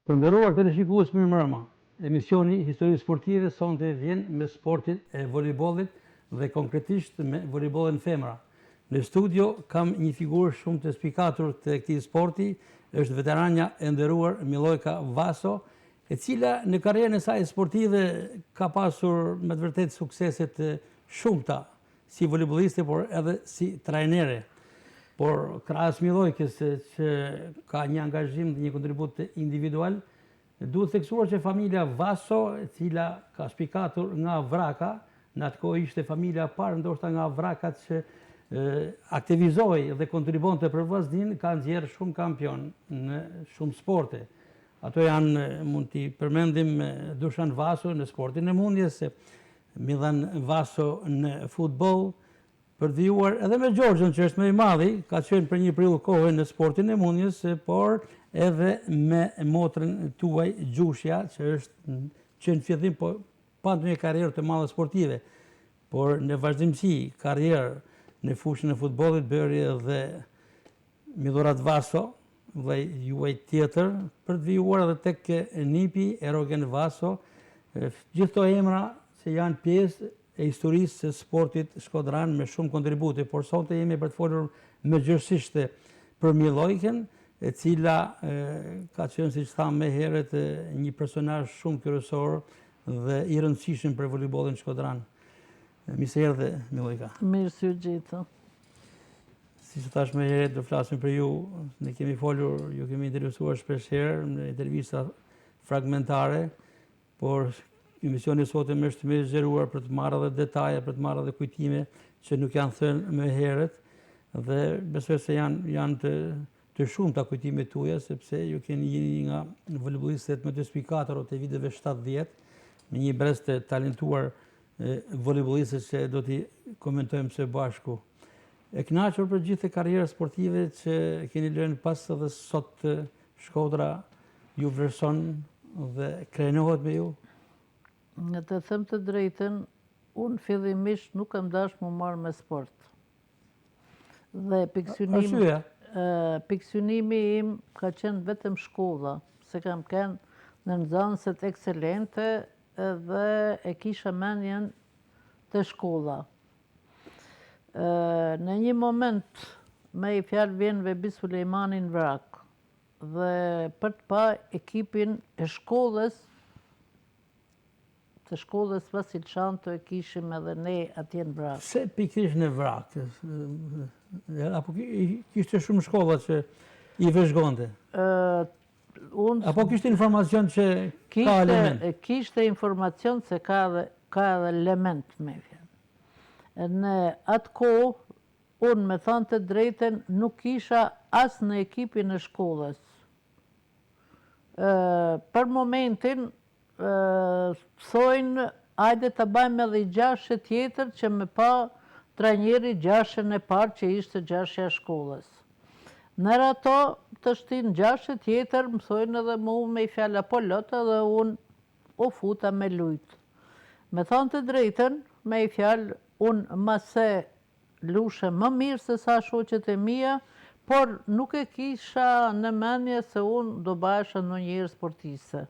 Të nderuar teleshikues, mirëmbrëma. Emisioni Histori Sportive sonte vjen me sportin e voleybollit dhe konkretisht me voleybollin femra. Në studio kam një figurë shumë të spikatur të këtij sporti, është veteranja e nderuar Milojka Vaso, e cila në karrierën e saj sportive ka pasur me të vërtetë suksese të shumta si voleybolliste, por edhe si trajnere. Por krahas Milojkës që ka një angazhim dhe një kontribut individual, duhet theksuar që familja Vaso, e cila ka shpikatur nga Vraka, në atë kohë ishte familja parë ndoshta nga Vrakat që aktivizoi dhe kontribonte për vllaznin, ka nxjerrë shumë kampion në shumë sporte. Ato janë, mund t'i përmendim Dušan Vaso në sportin e mundjes, Milan Vaso në futboll, për të vijuar edhe me Gjorgjën, që është më i madhi, ka qenë për një periudhë kohë në sportin e mundjes, por edhe me motrën tuaj Gjushja, që në fillim pa ndonjë karrierë të madhe sportive, por në vazhdimsi karrierë në fushën e futbollit bëri edhe Milorad Vaso, vllai juaj tjetër, për të vijuar edhe tek nipi Erogen Vaso, gjithë këto emra që janë pjesë e historisë së sportit shkodran me shumë kontribute, por sonte jemi për të folur mëgjërësisht për Milojkën, e cila ka qenë, siç thamë më herët, një personazh shumë kryesor dhe i rëndësishëm për voleybollin shkodran. Mirë se erdhe, Milojka. Mirë se u gjeta. Si që thash më herët, do flasim për ju, ne kemi folur, ju kemi interesuar shpesh herë në intervista fragmentare, por emisioni sotëm është më zgjeruar për të marrë edhe detaje, për të marrë edhe kujtime që nuk janë thënë më herët, dhe besoj se janë të shumta kujtimet tuaja, sepse ju keni një nga voleybollistët më të spikatur të viteve 70, me një brez të talentuar voleybollistët që do t'i komentojmë së bashku. E kënaqur për gjithë karrierën sportive që keni lënë pas edhe sot Shkodra ju vlerëson dhe krenohet me ju? Në të them të drejtën, unë fillimisht nuk kam dash mu marrë me sport. Dhe pikësynimi im ka qenë vetëm shkolla, se kam qenë në nxënëset ekselente dhe e kisha mendjen të shkolla. Në një moment me i fjalë vjen Vebi Sulejmani në Vrak, dhe për të pa ekipin e shkollës, të shkollës Vasil Shanto e kishim edhe ne atje në Vrak. Se pikërisht në Vrak? Apo kishte shumë shkolla që i vëzhgonte? Apo kishte informacion që ka element? Kishte informacion se ka edhe element me fjalë. Në atë kohë, unë me thënë të drejten, nuk isha as në ekipin e shkollës. Për momentin, thojnë, ajde të bajmë edhe i gjashë tjetër që me pa trajneri gjashën e parë që ishte gjashëja shkollës. Nërë ato të shtinë gjashë tjetër, më thojnë edhe mu me i fjalla polota dhe unë u futa me lujtë. Me thonë të drejten, me i fjallë, unë mase lushe më mirë se sa shoqet e mia, por nuk e kisha në mendje se unë do bajsha në njërë sportiste.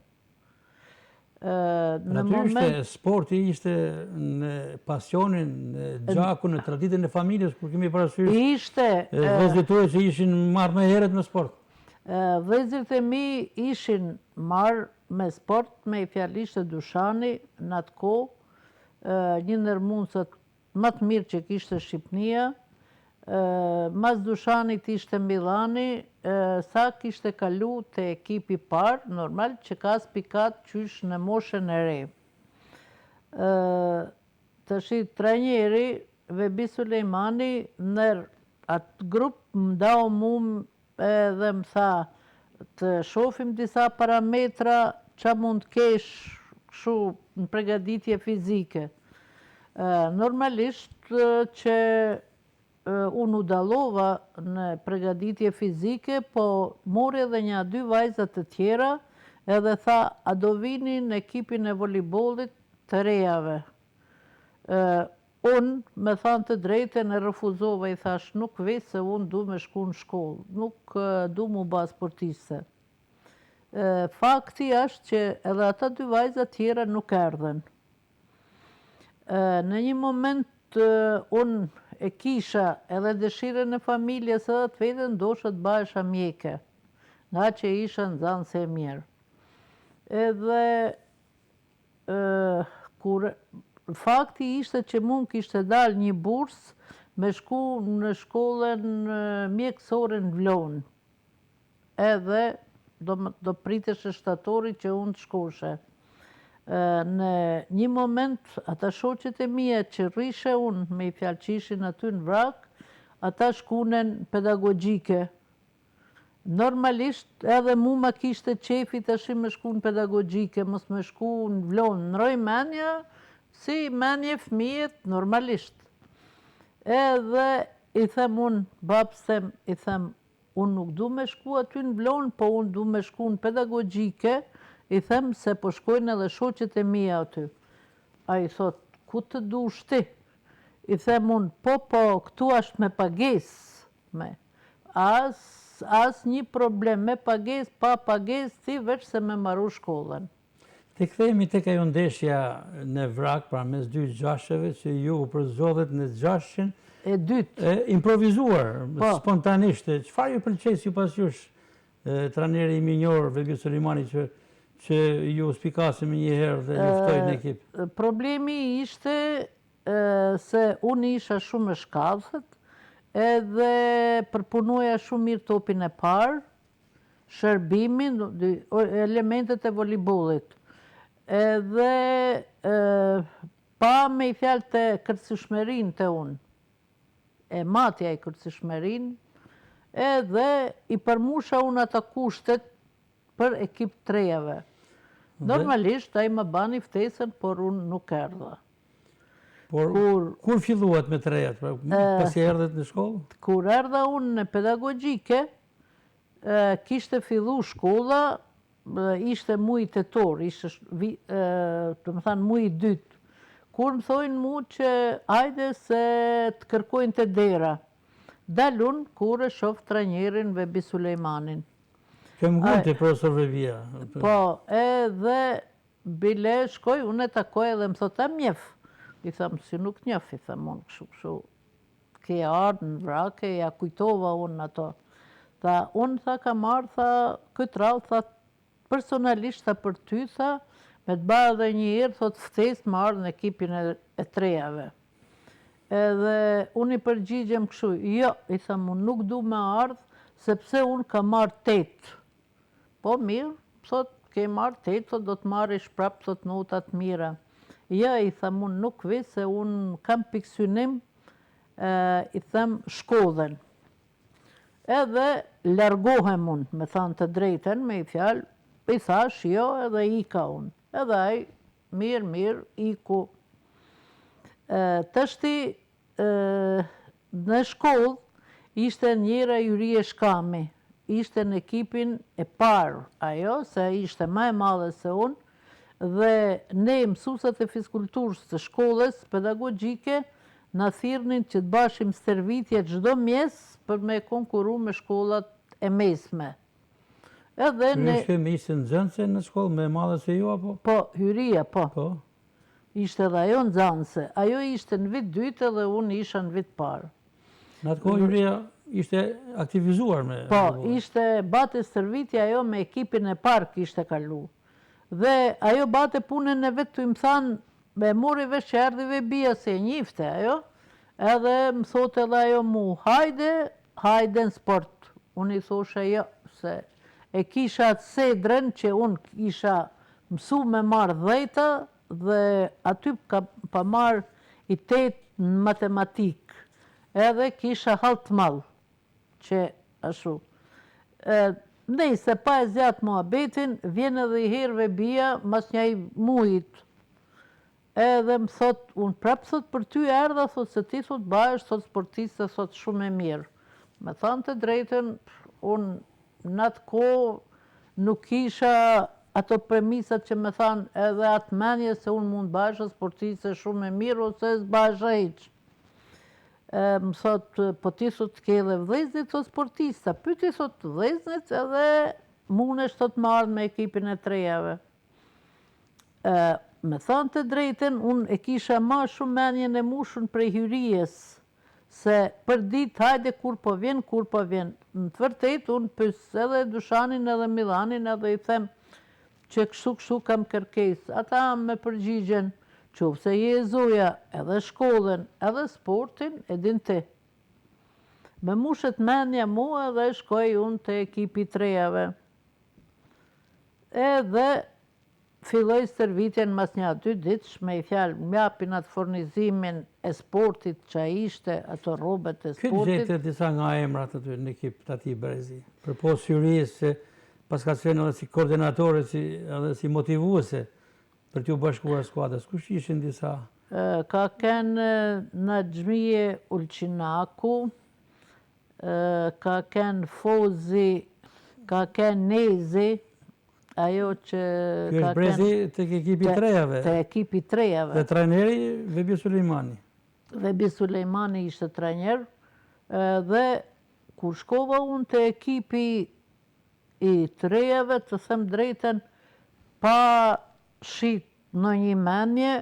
Natyrisht sporti ishte në pasionin, në gjakun, në traditën e familjes, kur kemi parasysh vëllezërit tuaj që ishin marrë më herët me sport. Vëllezërit e mi ishin marrë me sport, me i fjalë ishte Dušani në atë kohë, një ndër mundësat më të mirë që kishte Shqipnia, mas Dušanit ishte Milani, sa kishte kalu të ekipi parë, normal që ka spikat qysh në moshën e re. Të shi trajneri, Vebi Sulejmani, nër atë grupë më dao mu edhe më tha të shofim disa parametra që mund kesh shu në pregaditje fizike. Normalisht që unë u dalova në pregaditje fizike, po mori edhe një 2 vajzat të tjera, edhe tha, a do vini në ekipin e voleybollit të rejave. Unë, me thanë të drejten, e refuzova, i thash, nuk veç se unë du me shku në shkollë, nuk du mu ba sportiste. Fakti është që edhe ata dy vajza tjera nuk erdhen. Në një moment unë e kisha edhe dëshirën e familjes edhe të vetën ndosha të bahesha mjeke, nga që isha nxënëse e mirë. Edhe kur fakti ishte që mund kishte dalë një bursë me shku në shkollën mjekësore në Vlonë. Edhe do priteshe shtatori që unë të shkoshe. Në një moment, ata shoqet e mia që rrishe unë me i fjalqishin aty në vrak, ata shkunen pedagogjike. Normalisht edhe mu ma kishte qefi të ashim me shku në pedagogjike, mos me shku në Vlonë, në roj menja, si menje fëmijet, normalisht. Edhe i them unë, babës them, i them, unë nuk du me shku aty në Vlonë, po unë du me shku në pedagogjike, i them se po shkojnë edhe shoqet e mia aty. A i thot, ku të du shti? I them unë, po, këtu është me pages, me. As një problem, me pages, pa pages, si veç se me maru shkollën. Të kthehemi tek ajo ndeshja në vrak, pra mes dy gjasheve, që ju u përzodhet në gjashin E dytë. Improvizuar, spontanisht. Çfarë ju pëlqej ju pasqysh trajneri i minjor Vebi Sulemani që ju spikasi më një herë dhe luftoi në ekip? Problemi ishte se unë isha shumë e shkallët, edhe përpunoja shumë mirë topin e parë, shërbimin, elementet e voleybollit. Edhe pa me i fjalë të kërcishmerin të unë, e matja i kërcishmerin, edhe i përmusha unë ata kushtet për ekip trejave. Normalisht, a i më bani ftesën, por unë nuk erdha. Por kur filluat me trejat, pasi erdhet në shkollë? Kur erdha unë në pedagogjike, kishte fillu shkolla, ishte muj tetor, ishte të më thanë muj dytë. Kur më thojnë mu që ajde se të kërkojnë të dera. Dalun kur e shof trajnerin Vebi Sulejmanin. Kem gundi profesor Vebia. Po, edhe bile shkoj, unë e takoj edhe më thot, a mjef? I thamë, si nuk njef, i thamë, unë këshu, ke ardë në vrake, ja kujtova unë ato. Tha, unë tha ka marrë, tha, këtë rallë, tha, personalisht, tha, për ty, tha, me të ba edhe një herë, thot, ftesë më ardhë në ekipin e trejave. Edhe unë i përgjigjem këshu, jo, i thamë, unë nuk du me ardhë, sepse unë ka marrë 8. Po mirë, thot, ke marrë 8, thot, do të marrish prapë, thot, notat mira. Ja, i thamë, unë nuk vi, se unë kam piksynim, i thamë, shkollën. Edhe largohem unë, me thanë të drejten, me i fjalë, i thash, jo, edhe i ka unë. Edhe aj, mirë, iku. Tështi, në shkollë, ishte njëra Jurie Shkami, ishte në ekipin e parë, ajo, se ishte më e madhe se unë, dhe ne mësusat e fiskulturës të shkollës pedagogjike në thirrnin që të bashim stërvitje çdo mjes për me konkuru me shkollat e mesme. Edhe ne... Ju ishte nxënëse në shkollë me madhe se ju, apo? Po, Hyria, po. Po. Ishte edhe ajo nxënëse. Ajo ishte në vit dytë dhe unë isha në vit parë. Në atë kohë Hyria ishte aktivizuar me... Po, ishte bate stërvitje ajo me ekipin e parë kishte kalu. Dhe ajo bate punën e vetë të më thanë, me mori vesh që erdhi Vebia se e njifte ajo, edhe më thotë edhe ajo mu, hajde në sport. Unë i thoshe jo, se e kisha atë sedren që unë isha mësu me marrë 10 dhe aty pa marrë i 8 në matematikë. Edhe kisha halë të malë, që ashu. Nej, se pa e zjatë muhabetin, vjen edhe i herë Vebia, mas njaj mujit. Edhe më thot, unë prapë thot për ty erdha, thot se ti thot bash, thot sportiste, thot shumë e mirë. Me thanë të drejten, unë në atë kohë nuk isha ato premisat që me thanë edhe atë menje se unë mund basha sportiste shumë e mirë, ose s'basha hiq. Më thot, po ti thot ke edhe vëllezrit thot sportista, pyti thot vëllezrit edhe munesh të marrë me ekipin e trejave. Me thënë të drejten, unë e kisha ma shumë menjen e mushun prej hyrijes, se për ditë hajde kur po vjen. Në të vërtet, unë pës edhe Dushanin edhe Milanin edhe i them që kështu kam kërkes. Ata me përgjigjen, qoftë se je e zoja edhe shkollën edhe sportin, e din ti. Me mushet menja mua dhe shkoj unë të ekipi trejave. Edhe filloj stërvitjen mas 1-2 ditësh me i fjalë, m'japin atë furnizimin e sportit që ishte, ato robet e sportit. Këtë gjetër disa nga emrat aty në ekip të ati Berezi, për posë hyrisë që pas ka qenë edhe si koordinatore, edhe si motivuese për t'ju bashkuar skuadrës. Kush ishin disa? Ka kenë Naxhmije Ulqinaku, ka kenë Fozi, ka kenë Nezi, ajo që Kjo është Brezi të ekipi trejave. Të ekipi trejave. Dhe trajneri Vebi Sulejmani. Vebi Sulejmani ishte trajner, dhe kur shkova unë të ekipi i trejave, të them drejten, pa shit në një menje,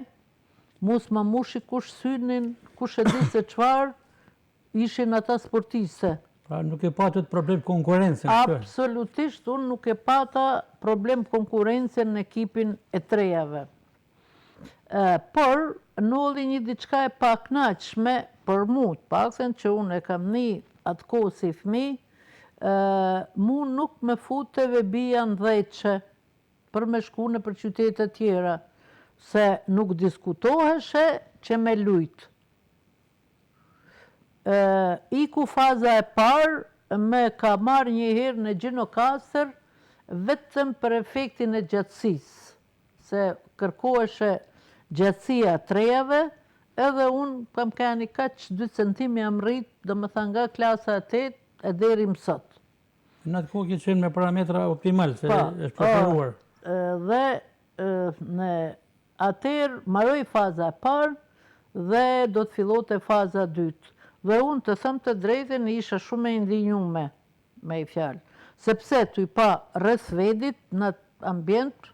mus ma mushi kush synin, kush e di se qfar, ishin ata sportiste. Pra nuk e patët problem konkurencën. Absolutisht, unë nuk e pata problem konkurencën në ekipin e trejave. Por, nolli një diçka e paknaqshme për mu, paktën që unë e kam një atë kohë si fëmi, mu nuk me fute Vebia në dheqe për me shku në për qytetet tjera, se nuk diskutoheshe që me lujtë. Iku faza e parë me ka marrë një herë në Gjinokastër vetëm për efektin e gjatësisë, se kërkoheshe gjatësia trejave, edhe unë kam keni kaq 2 cm jam rrit, do më thënë nga klasa 8 e deri më sot. Në atë kohë këtë qenë me parametra optimal, se është preferuar. Dhe në atër maroj faza e parë dhe do të fillote faza 2. Dhe unë të thëmë të drejten isha shumë e indinjume me i fjalë. Sepse të i pa rreth vedit në ambient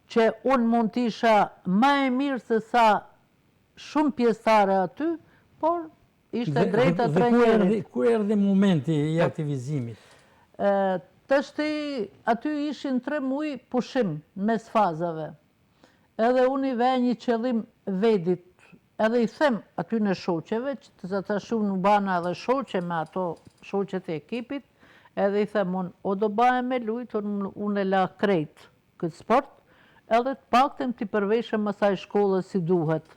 që unë mund t'isha ma e mirë se sa shumë pjesëtare aty, por ishte drejta trajnerit. Dhe ku erdhi momenti i aktivizimit? Tështi aty ishin 3 muaj pushim mes fazave. Edhe unë i ve një qëllim vedit. Edhe i them aty në shoqeve, që të ta shumë në bana edhe shoqe me ato shoqet e ekipit, edhe i them unë, o do baje me lujtë, unë e la krejt këtë sport, edhe të paktën t'i përveshëm asaj shkollës si duhet.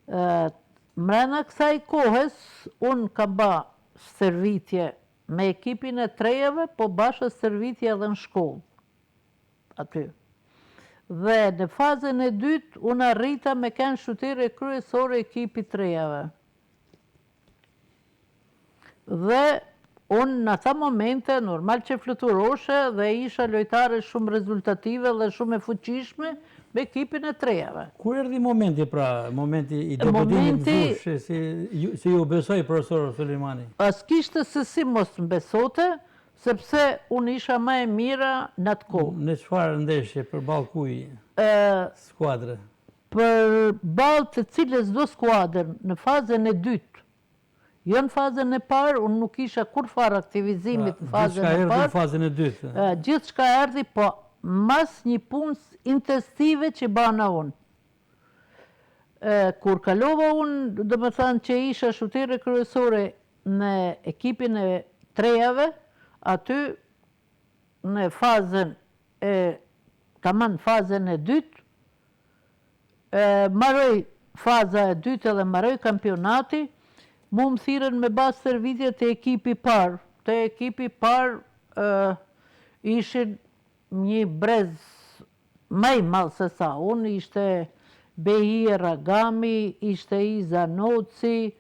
Mrena kësaj kohës, unë kam ba servitje me ekipin e trejeve, po bashkë servitje edhe në shkollë. Aty. Dhe në fazën e dytë, unë arrita me kënë shutere kryesore ekipi trejave. Dhe unë në ata momente, normal që fluturoshe dhe isha lojtare shumë rezultative dhe shumë e fuqishme me ekipin e trejave. Ku erdhi momenti pra, momenti i debutimit fushë, si ju besoj profesor Sulejmani? As kishte se si mos më besote, sepse unë isha ma e mira në atë kohë. Në çfarë ndeshje, për balë kuj skuadrë? Për balë të cilës do skuadrën në fazën e dytë. Jo në fazën e parë, unë nuk isha kur farë aktivizimit në fazën e parë. Gjithë shka erdi në fazën e dytë? Gjithë shka erdi, po mas një punës intenstive që bana unë. Kur kalova unë, do më thanë që isha shutere kryesore në ekipin e trejave, aty në fazën e dytë, maroj faza e dytë edhe maroj kampionati, mu më thiren me basë servitje të ekipi parë. Të ekipi parë ishin një brez maj malë se sa. Unë ishte Behije Ragami, ishte Iza Noci,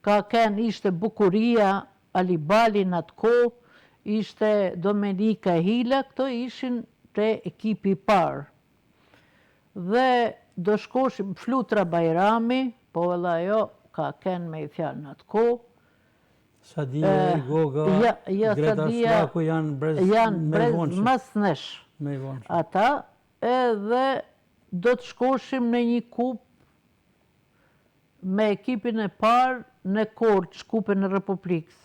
ka ken ishte Bukuria, Alibali në atë kohë, ishte Domenika Hila, këto ishin të ekipi parë. Dhe do shkoshim Flutra Bajrami, po edhe ajo ka ken me i fjalë në atë kohë, Sadia, Goga, Greta Shraku janë brez mas nesh. Ata edhe do të shkoshim në një kup me ekipin e parë në Korçë, kupën e Republikës.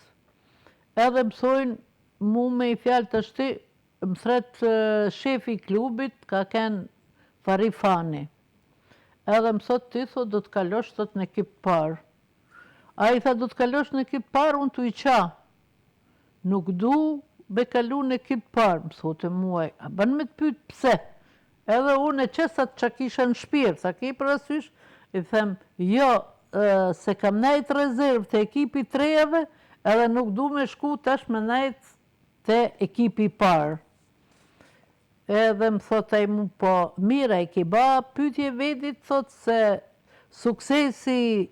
Edhe mësojnë mu me i fjalë të shti, më thret shefi i klubit ka ken Farifani. Edhe më thot ti, thot, do të kalosh thot në ekip parë. A i tha, do të kalosh në ekip parë, unë të i qa. Nuk du be kalu në ekip parë, më thote muaj. A bën me të pyet pse? Edhe unë e qesat që kisha në shpirë, sa ki për asysh, i them, jo, se kam nejt rezervë të ekipi trejave, edhe nuk du me shku tash me nejt të ekipi parë. Edhe më thot ai mu, po mira i ki ba pyetje vetit, thot se suksesi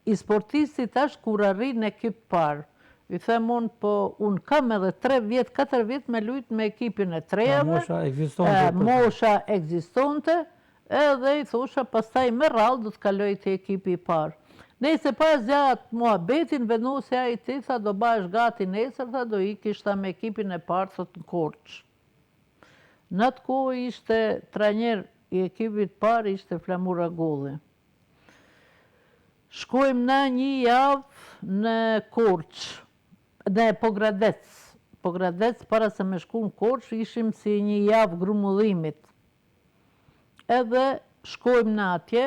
i sportistit është kur arrin në ekip parë. I them unë, po unë kam edhe 3 vjet, 4 vjet me lujt me ekipin e trejave. Mosha ekzistonte, edhe i thosha pastaj me rrallë do të kaloj të ekipi i parë. Nëse pas gjatë muhabetin, vendosi ai ti, tha do bash gati nesër, tha do ikish me ekipin e parë, thot në Korçë. Në atë kohë ishte trajner i ekipit parë, ishte Flamura Golli. Shkojmë na një javë në Korçë, në Pogradec. Pogradec, para se me shku në Korçë, ishim si një javë grumullimit. Edhe shkojmë në atje,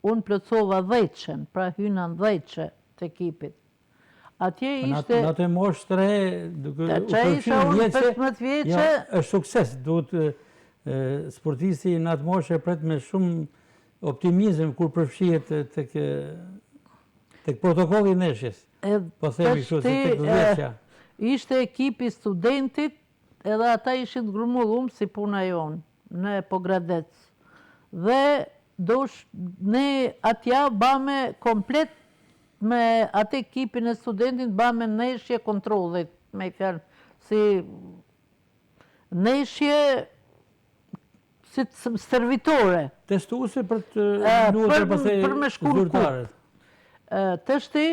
unë plotësova 10, pra hyna në 10 të ekipit. Atje ishte... Në të mosh 3, duke u përqynë 15 vjeqe, është sukses. Duhet sportisti në atë mosh e pret me shumë optimizm kur përfshihet të protokolli neshjes. Po themi kështu, se të vjeqja. Ishte ekipi studentit, edhe ata ishin grumullum si puna jonë, në Pogradec. Dhe ne atja bame komplet me atë ekipin e studentit bame neshje kontrollit, me i fjalë, si neshje si servitore. Testuese për të me shku në kup. Të shti,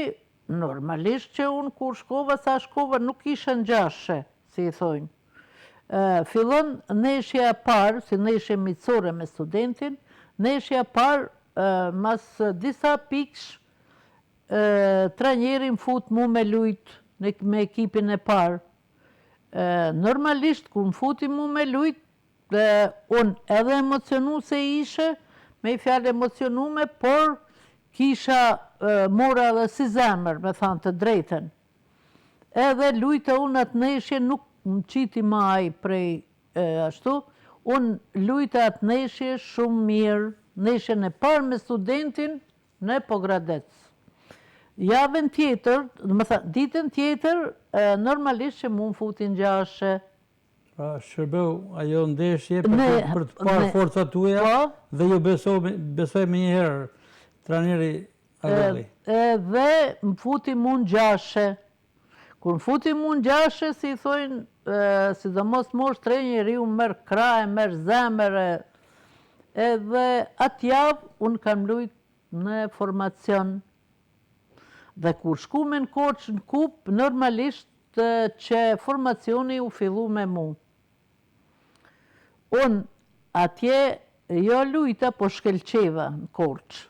normalisht që unë kur shkova, sa shkova nuk isha në gjashe, si i thojnë. Fillon neshja parë, si neshje miqësore me studentin, neshja parë mas disa piksh trajneri më fut mu me lujt me ekipin e parë. Normalisht, ku më futi mu me lujt, unë edhe emocionu se ishe, me i fjalë emocionume, por kisha mora edhe si zemër, me thanë të drejten. Edhe lujta unë atë neshje nuk më qiti maj prej ashtu, unë lujta atë neshje shumë mirë, neshjen e parë me studentin në Pogradec. Javën tjetër, ditën tjetër, normalisht që mu më futin gjashe. Pra shërbeu ajo ndeshje për të parë forcat tuja dhe ju besoj me njëherë trajneri Avelli. Dhe më futi mu në gjashe. Kur më futi mu në gjashe, si i thojnë, sidomos mosh trajneri u merë kraje, merë zemere. Edhe atë javë unë kam lujt në formacion. Dhe kur shku me në Korçë në kup, normalisht që formacioni u fillu me mu. Unë atje jo lujta, po shkelqeva në Korçë.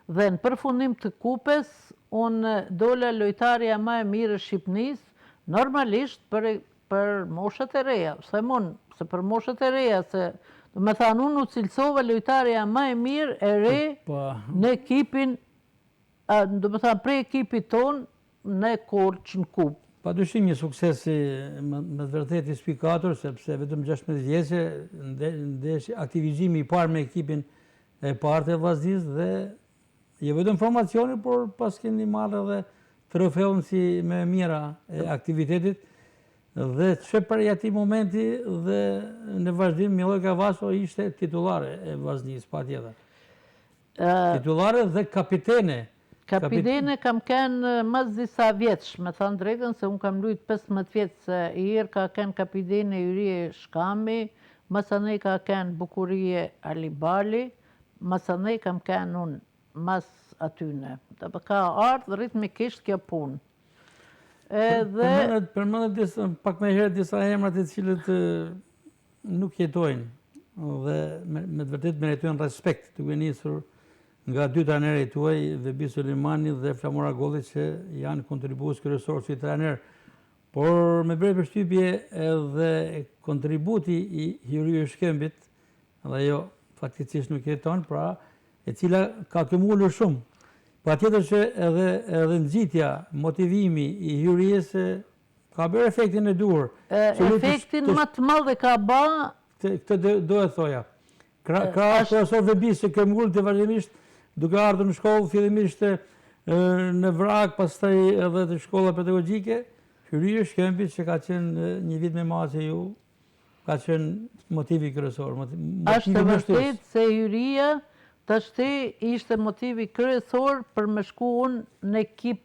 Dhe në përfundim të kupes, unë dola lojtarja ma e mirë e Shqipnis, normalisht për moshat e reja. Se për moshat e reja, se me thanë unë u cilësova lojtarja ma e mirë e re në ekipin, do më thanë prej ekipit tonë në Korçë në kup. Pa dyshim një suksesi me të vërtet i spikator, sepse vetëm 16 vjeqe ndeshje aktivizimi i parë me ekipin e parë të Vllaznisë dhe jo vetëm formacioni, por pas keni marrë edhe trofeun si me mira e aktivitetit dhe që për ati momenti dhe në vazhdim Miloj Kavaso ishte titulare e Vllaznisë, pa tjetër. Titulare dhe kapitene. Kapitene kam kenë mas disa vjetës, me thanë drejtën, se unë kam lujt 15 vjetës, se i herë ka kenë kapitene Yrie Shkami, masanej ka kenë Bukurie Alibali, masanej kam kenë unë mas atyne. Ka ardhë ritmikisht kjo punë. Edhe Përmendet pak më herët disa emra të cilët nuk jetojnë dhe me të vërtet meritojnë respekt, duke nisur nga dy trajnerët tuaj, Vebi Sulemani dhe Flamura Golli, që janë kontribues kryesor si trajner. Por me bërë përshtypje edhe kontributi i Hyria Shkëmbit, dhe jo faktikisht nuk jeton, pra e cila ka këmbulur shumë. Patjetër që edhe nxitja, motivimi i Hyrias ka bërë efektin e duhur. Efektin më të madh e ka bë. Këtë do e thoja. Profesor Vebi se këmbullet e vazhdimisht duke ardhur në shkollë, fillimisht në Vrak, pastaj edhe të shkolla pedagogjike, Hyria Shkëmbi që ka qenë një vit më madh se ju, ka qenë motivi kryesor. Është vërtet se Hyria tashti ishte motivi kryesor për me shku unë në ekip,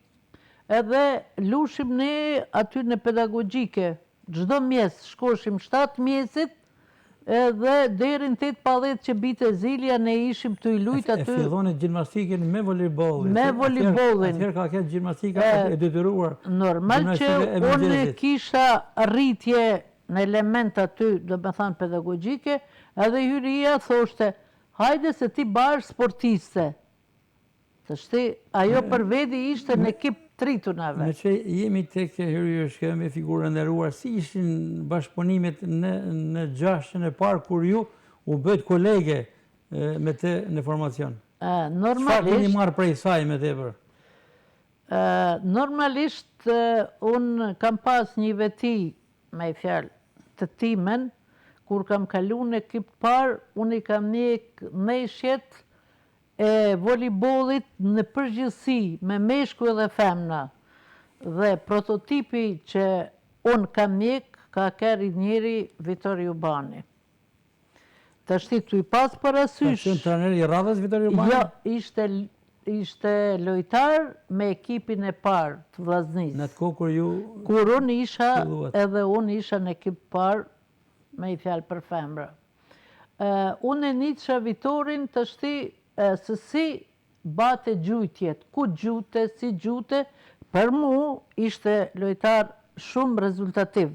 edhe lushim ne aty në pedagogjike. Çdo mjes shkoshim 7 mjesit, edhe deri në 8-10 që bite zilja ne ishim të i lujt aty. E filloni gjimnastikin me volejbollin. Me volejbollin. Atëherë ka këtë gjimnastika e detyruar. Normal që unë kisha rritje në element aty, do me thanë pedagogjike, edhe Hyria thoshte, hajde se ti bash sportiste. Të shti, ajo për vedi ishte në ekip tritunave. Me që jemi tek Hyria Shkëmbi, figurë nderuar, si ishin bashkëpunimet në gjashtën e parë kur ju u bët kolege me te në formacion? Çfarë keni marrë prej saj me tepër? Normalisht unë kam pas një veti, me fjalë, të timen, kur kam kalu në ekip parë, unë i kam njek meshjet e volejbollit në përgjithësi me meshkuj dhe femna. Dhe prototipi që unë kam njek ka keri njeri Vitor Jubani. Të shti tu i pas parasysh... Ka qenë trajner i radhës Vitor Jubani? Jo, ishte lojtar me ekipin e parë të Vllaznisë. Në atë kohë kur ju... Kur unë isha, edhe unë isha në ekip parë, me i fjalë për femra. Unë e nitsha Vitorin të shti se si bate gjujtjet, ku gjute, si gjute, për mu ishte lojtar shumë rezultativ.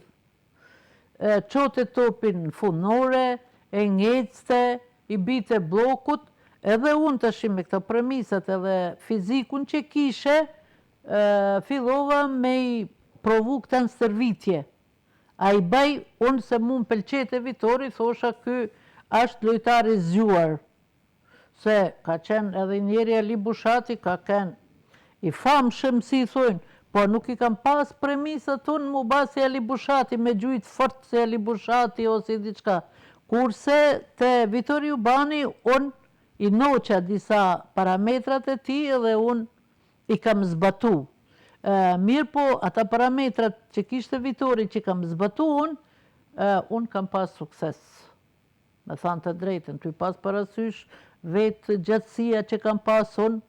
Qote topin fundore, e ngecte, i bite blokut, edhe unë të shime këto premisat edhe fizikun që kishe, fillova me i provu këta në stërvitje. A i baj, unë se mu më pëlqete Vitori, thosha kë ashtë lojtar i zgjuar. Se ka qenë edhe njeri Ali Bushati, ka qenë i famshëm si i thojnë, po nuk i kam pas premisat unë mu basi Ali Bushati, me gjujt fort se Ali Bushati ose i diçka. Kurse të Vitor Jubani, unë i noqa disa parametrat e ti edhe unë i kam zbatu. Mirë po, ata parametrat që kishte Vitori që kam zbatu unë kam pas sukses. Me thanë të drejten, të i pas parasysh, vetë gjatësia që kam pas unë,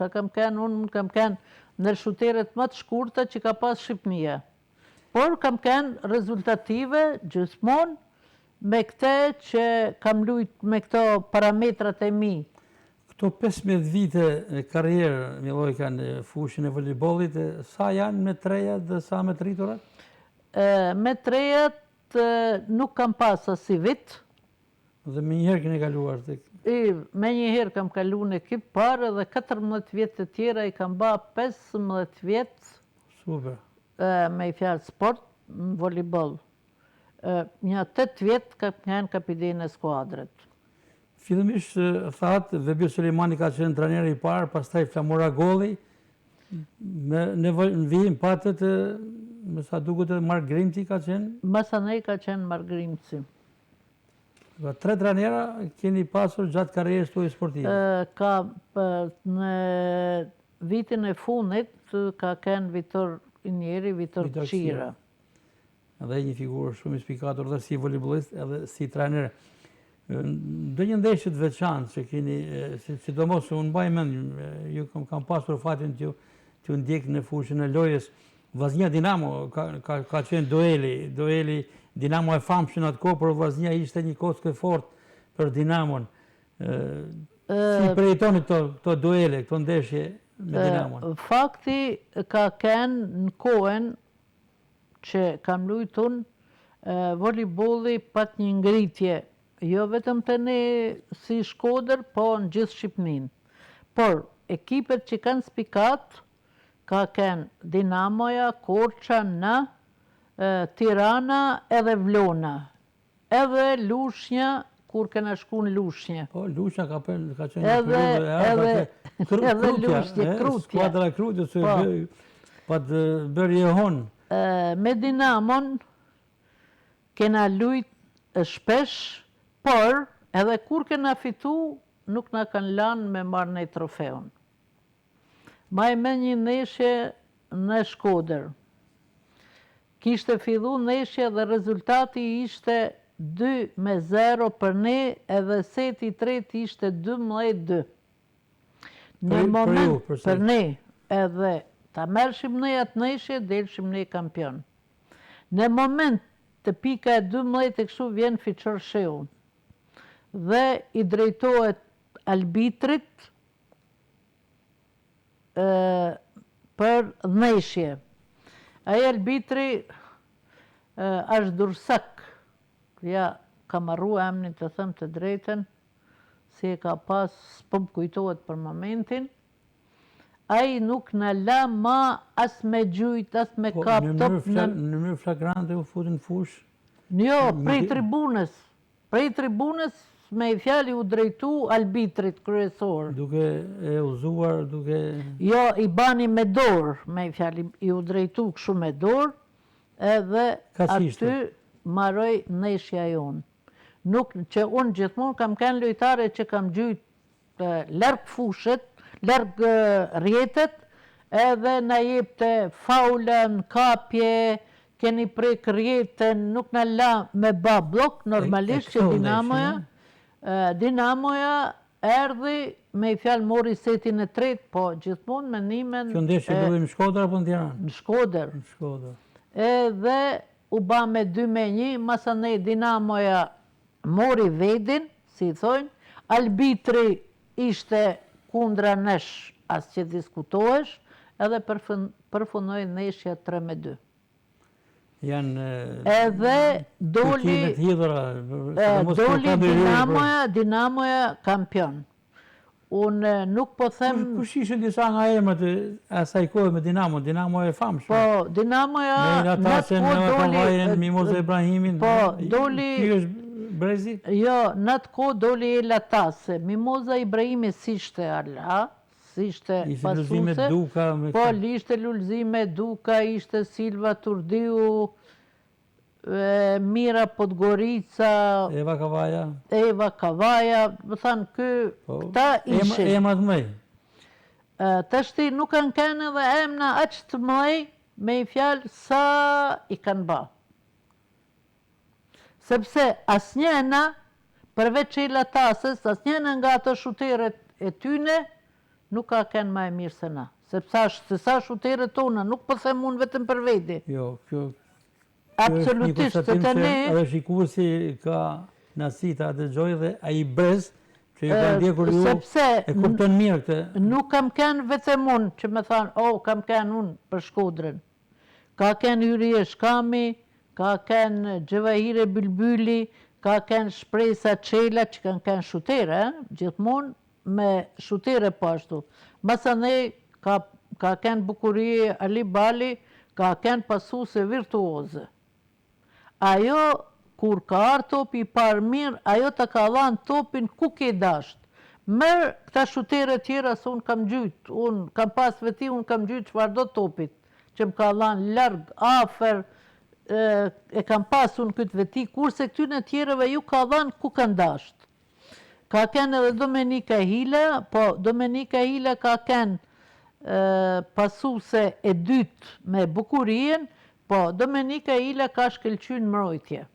që kam kenë unë, kam kenë në shuteret më të shkurta që ka pas Shqipnia. Por kam kenë rezultative gjithmonë me këte që kam lujt me këto parametrat e mi. Këto 15 vite karrierë, Milojka, në fushën e volejbollit, sa janë me trejat dhe sa me triturat? Me trejat nuk kam pas asi vit. Dhe me njëherë kene kaluar të... Me njëherë kam kalu në ekip parë dhe 14 vjetë të tjera i kam ba 15 vjetë. Super. Me i fjalë sport, në volejbol. Një 8 vjetë kam qenë kapiten e skuadrët. Fillimisht thatë, Vebi Sulemani ka qenë trajner i parë, pastaj Flamura Golli, në vijim patët, me sa duket edhe Mark Grimci ka qenë? Masanej ka qenë Mark Grimci. 3 trajnera keni pasur gjatë karrierës tuaj sportive? Ka në vitin e funit ka qenë Vitor Injeri, Vitor Qira. Edhe një figurë shumë i spikatur dhe si volejbolist edhe si trajner. Do një ndeshje të veçantë që keni, sidomos unë mbaj mend, ju kam pasur fatin që ndjek në fushën e lojës. Vllaznia Dinamo ka qenë dueli Dinamo e famshëm atë kohë, por Vllaznia ishte një kockë fort për Dinamon. Si përjetoni këto duele, këto ndeshje me Dinamon? Fakti ka kenë në kohën që kam luajtur unë, voleybolli pat një ngritje, jo vetëm të ne si Shkodër, po në gjithë Shqipërinë. Por ekipet që kanë spikat, ka kenë Dinamoja, Korça, Në, Tirana edhe Vlona. Edhe Lushnja, kur kena shku në Lushnje. Po, Lushnja ka qenë një periudhë edhe Lushnje, Krutja. Skuadra Krutja, pa të bërë jehon. Me Dinamon kena lujt shpesh, por edhe kur kena fitu, nuk na kanë lanë me marrë një trofeun. Maj me një neshje në Shkodër. Kishte fillu neshje dhe rezultati ishte 2-0 për ne, edhe seti i tretë ishte 12-2. Në moment për ne, edhe ta merrshim ne atë neshje, delshim ne kampion. Në moment të pika e 12 e kështu vjen Fiqor Sheu dhe i drejtohet arbitrit për neshje. Ai arbitri është Dursak. Ja, ka marru emnin të them të drejten, si e ka pas, s'po më kujtohet për momentin. Ai nuk në la ma as me gjujt, as me kap top. Në mënyrë flagrante u futin fush? Jo, prej tribunës. Prej tribunës me i fjali u drejtu arbitrit kryesor. Duke e uzuar, duke... Jo, i bani me dorë, me i fjali i u drejtu këshu me dorë, edhe aty maroj neshja jonë. Nuk që unë gjithmonë kam kanë lojtare që kam gjujt lërg fushet, lërg rjetet, edhe na jepte faulën, kapje, keni prek rjetën, nuk në la me ba blok, normalisht që Dinamoja erdhi me i fjalë mori setin e tretë, po gjithmonë me nimen... Që ndeshje do në Shkodër apo në Tiranë? Në Shkodër. Në Shkodër. Edhe u ba me 2-1, masanej Dinamoja mori vedin, si i thojnë, arbitri ishte kundra nesh as që diskutohesh, edhe përfunoj neshja 3-2. Janë... Edhe doli Dinamoja kampion. Unë nuk po them... Kush ishin disa nga emrat e asaj kohë me Dinamo? Dinamo e famshme. Po, Dinamoja... Me Latase, me Kavajen, Mimoza Ibrahimin. Po, doli... Ky është Brezi? Jo, në atë kohë doli e Latase. Mimoza Ibrahimi s'ishte ala, s'ishte pasuse. Ishte Lulzime Duka. Po, ishte Lulzime Duka, ishte Silva Turdiu, Mira Podgorica, Eva Kavaja, më thanë këta ishin. Emrat mëj? Të shti nuk kanë kanë edhe emna aq të mëj, me i fjalë sa i kanë ba. Sepse asnjëna, përveç e Latases, asnjëna nga ato shuteret e tyne, nuk ka kanë ma e mirë se na. Sepse sa shuteret tona, nuk po them unë vetëm për veti. Jo, kjo... Absolutisht, të të ne... Edhe shikursi ka nasita të gjoj dhe a i brez që ju ka ndjekur ju e kupton mirë këtë. Nuk kam kënë vetëm unë që me thanë, kam kënë unë për Shkodrën. Ka kënë Hyrje Shkami, ka kënë Gjevahire Bylbyli, ka kënë Shpresa Qela që kanë kënë shutere, gjithmonë me shutere pashtu. Masanej ka kënë Bukurie Ali Bali, ka kënë pasuse virtuoze. Ajo, kur ka arë topi i parë mirë, ajo të ka dhanë topin ku ke dashtë. Merë këta shutere tjera se unë kam gjytë, unë kam pas veti, unë kam gjytë çfarë do topit, që më ka dhanë largë, afer, e kam pas unë këtë veti, kurse këtyne tjereve ju ka dhanë ku kanë dashtë. Ka kenë edhe Domenika Hila, po Domenika Hila ka kenë pasuse e dytë me Bukurien, po Domenika Hila ka shkelqynë mbrojtje.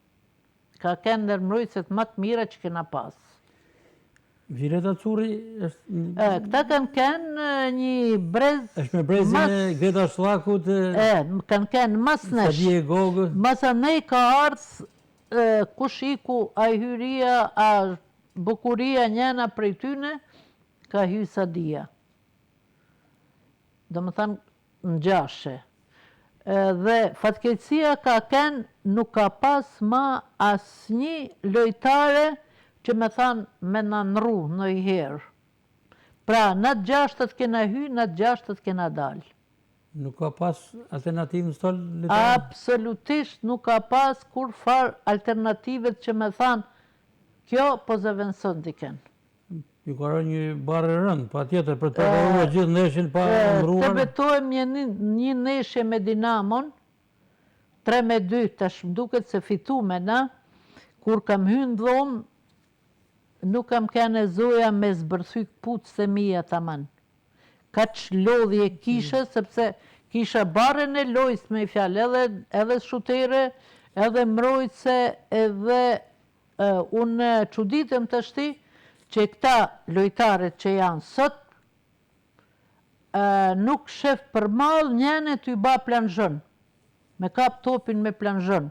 Ka kenë nër mbrojtëset më të mira që kena pas. Vireta Curri është... Këta kanë kenë një brez... është me brezin e Greta Shlakut... kanë kenë mas nesh. Sadie Gogë... Masa nej ka ardhë kush iku a Hyria, a Bukuria njëna prej tyne, ka hy Sadia. do më thanë në gjashe. Dhe fatkeqësia ka kenë nuk ka pas ma asnjë lojtare që me thanë me në nru në i herë. Pra, në të gjashtët kena hy, në të gjashtët kena dalë. Nuk ka pas alternativë në stol lojtare? Absolutisht nuk ka pas kur farë alternativet që me thanë kjo po zëvendëson diken. Ju ka rënë një barë rëndë, pa tjetër, për të përruar gjithë neshin pa ndruar? Të betojmë një neshje me Dinamon, 3-2, tash më duket se fitu me na, kur kam hynë dhomë, nuk kam kene zoja me zbërthyk putës e mija taman. Ka që lodhje kisha, sepse kisha barën e lojës me i fjallë, edhe shutere, edhe mbrojtëse, edhe unë çuditëm të shti, që këta lojtarët që janë sot, nuk shef për malë njene të i ba planjën, me kap topin me planjën.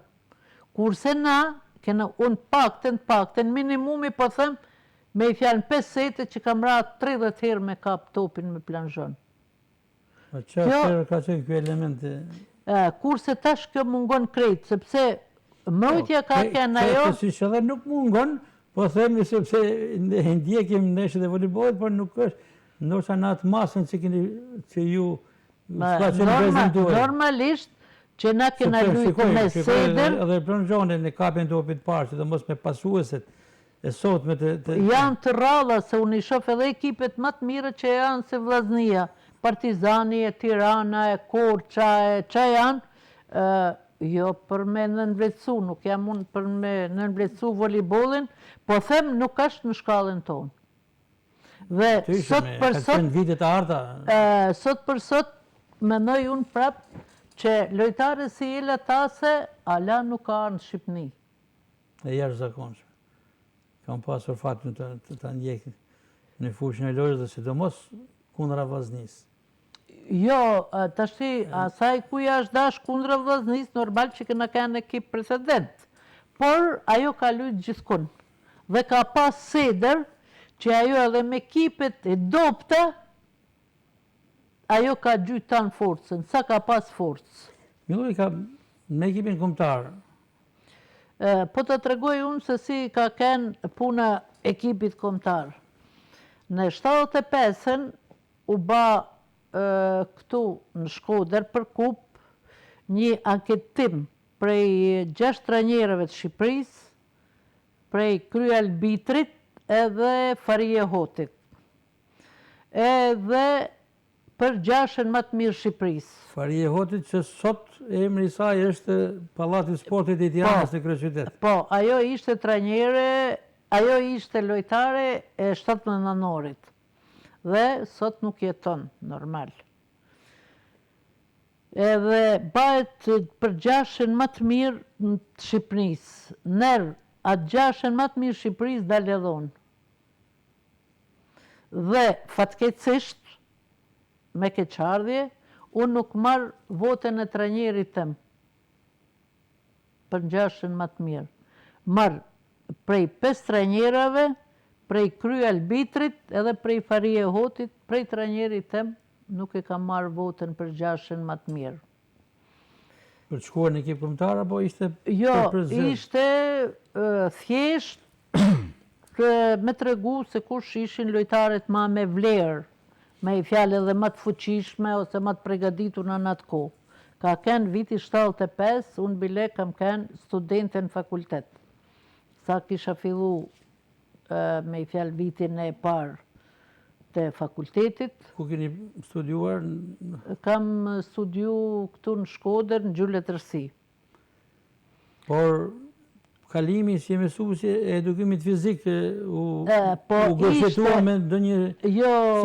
Kurse na, unë pakten, minimumi po them, me i fjalën 5 sete që kam ratë 30 herë me kap topin me planjën. Që atërë ka qenë kjo elementi? Kurse tash kjo mungon krejt, sepse mbrojtja ka kënë ajo... Si që dhe nuk mungon, po themi sepse ndjekim neshët e voleybollit, por nuk është, ndoshta në atë masën që ju s'ka qenë prezentuar. Normalisht që na kena lujtë me seder... Edhe plonjone në kapin topit parë, që dhe mos me pasueset e sot me të... Janë të ralla, se unë i shof edhe ekipet më të mire që janë se Vllaznia, Partizani, Tirana, Korça, që janë, jo për me nënvlecu, nuk jam unë për me nënvlecu voleybollin, po them nuk është në shkallën tonë. Dhe sot për sot, mendoj unë prapë që lojtare si Ela Tase, ala nuk ka në Shqipni. E jashtëzakonshme. Kam pasur faktin të ndjekin në fushën e lojës dhe sidomos kundra Vllaznisë. Jo, tashti, asaj kuja është dash kundra Vllaznisë, normal që këna kanë ekip precedent. Por, ajo ka lujtë gjithkun. Dhe ka pas seder, që ajo edhe me ekipet e dopta, ajo ka gjytë tanë forcën, sa ka pas forcë. Miloj ka me ekipin kombëtar. Po të tregoj unë se si ka kenë puna ekipit kombëtar. Në 75-ën u ba këtu në Shkodër për kup një anketim prej 6 trajnerëve të Shqipërisë, prej Kry Albitrit edhe Farije Hotit. Edhe për 6-ën më të mirë Shqipërisë. Farije Hotit që sot emri i saj është Pallati i Sportit i Tiranës në kryeqytet. Po, ajo ishte trajnere, ajo ishte lojtare e 79-orit. Dhe sot nuk jeton, normal. Edhe bëhet për 6-ën më të mirë në Shqipërisë. Nërë, atë 6-ën më të mirë Shqipërisë dalë edhonë. Dhe fatkeqësisht, me keqardhje, unë nuk marrë votën e trajnerit tëm për 6-ën më të mirë. Marrë prej 5 trajnerave, prej Kry Albitrit edhe prej Farije Hotit, prej trajnerit tem, nuk e kam marrë votën për 6-ën më të mirë. Për të shkuar në ekip kombëtar apo ishte Jo, ishte thjesht me tregu se kush ishin lojtarët ma me vlerë, me i fjalë edhe më të fuqishme ose më të përgatitur në atë kohë. Ka kenë viti 75, unë bile kam kenë studente në fakultet. Sa kisha fillu me i fjalë vitin e parë të fakultetit. Ku keni studiuar? Kam studiu këtu në Shkodër, në Gjulletërsi. Por kalimi si mësuesi e edukimit fizik u gërshëtua me ndonjë...